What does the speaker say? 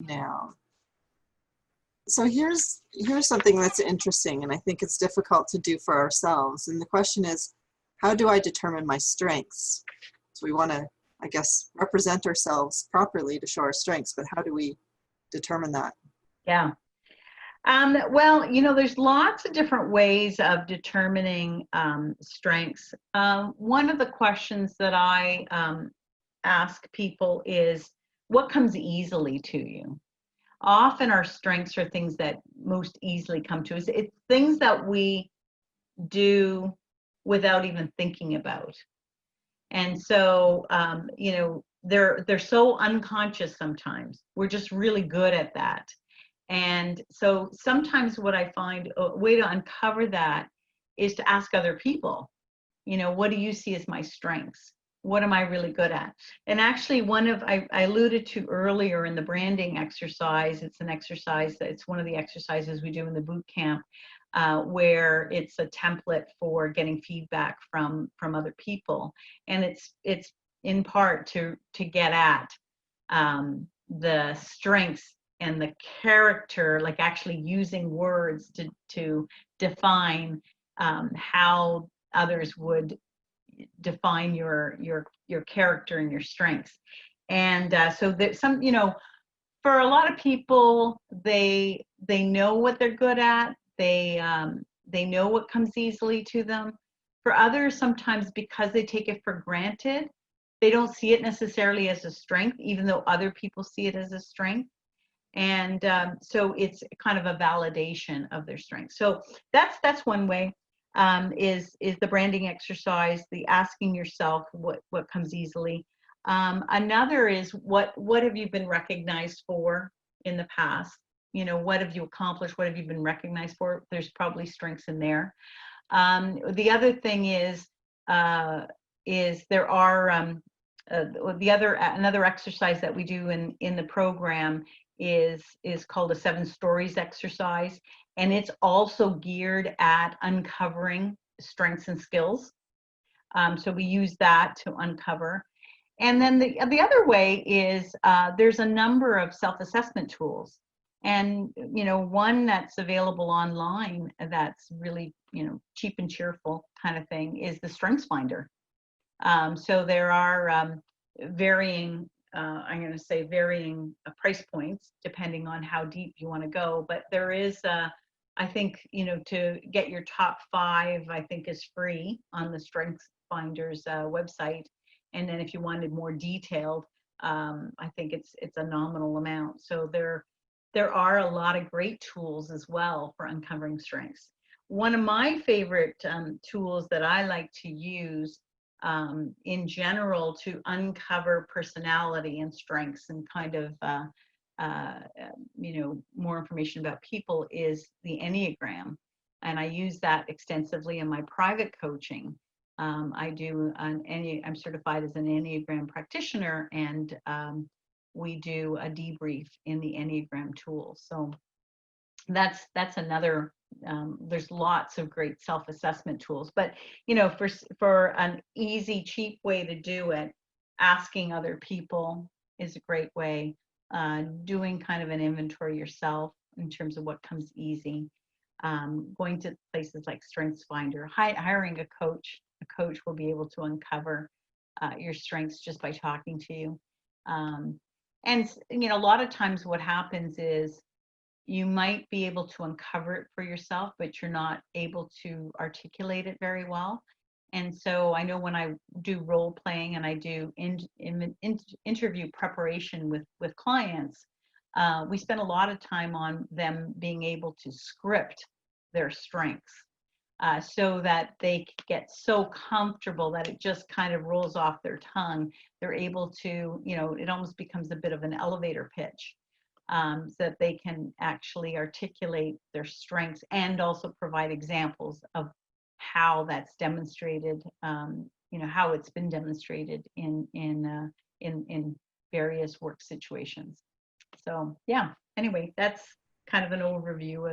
now. So here's something that's interesting, and I think it's difficult to do for ourselves. And the question is, how do I determine my strengths? So we want to, I guess, represent ourselves properly to show our strengths, but how do we determine that? Yeah. Well, there's lots of different ways of determining strengths. One of the questions that I ask people is, what comes easily to you? Often our strengths are things that most easily come to us. It's things that we do without even thinking about. And so, they're so unconscious sometimes. We're just really good at that. And so sometimes what I find a way to uncover that is to ask other people, what do you see as my strengths? What am I really good at? And actually I alluded to earlier in the branding exercise, it's one of the exercises we do in the boot camp, where it's a template for getting feedback from other people. And it's in part to get at the strengths and the character, like actually using words to define how others would define your character and your strengths. And so that for a lot of people, they know what they're good at. They know what comes easily to them. For others, sometimes because they take it for granted, they don't see it necessarily as a strength, even though other people see it as a strength. And so it's kind of a validation of their strength. So that's one way, is the branding exercise, the asking yourself what comes easily. Another is what have you been recognized for in the past? What have you accomplished? What have you been recognized for? There's probably strengths in there. The other thing is there are another exercise that we do in the program is called a 7 stories exercise, and it's also geared at uncovering strengths and skills. So we use that to uncover. And then the other way is there's a number of self-assessment tools, and one that's available online that's really cheap and cheerful kind of thing is the Strengths Finder. So there are varying price points depending on how deep you want to go. But there is, I think, to get your top 5, I think is free on the Strengths Finder's website. And then if you wanted more detailed, I think it's a nominal amount. So there are a lot of great tools as well for uncovering strengths. One of my favorite tools that I like to use in general to uncover personality and strengths and kind of more information about people is the Enneagram, and I use that extensively in my private coaching. I'm certified as an Enneagram practitioner, and we do a debrief in the Enneagram tool. So that's another. There's lots of great self-assessment tools, but for an easy, cheap way to do it, asking other people is a great way. Doing kind of an inventory yourself in terms of what comes easy. Going to places like Strengths Finder, hiring a coach. A coach will be able to uncover your strengths just by talking to you. And a lot of times what happens is you might be able to uncover it for yourself, but you're not able to articulate it very well. And so I know when I do role playing and I do interview preparation with clients, we spend a lot of time on them being able to script their strengths so that they get so comfortable that it just kind of rolls off their tongue. They're able to, it almost becomes a bit of an elevator pitch. So that they can actually articulate their strengths and also provide examples of how that's demonstrated, how it's been demonstrated in various work situations. So yeah, anyway, that's kind of an overview of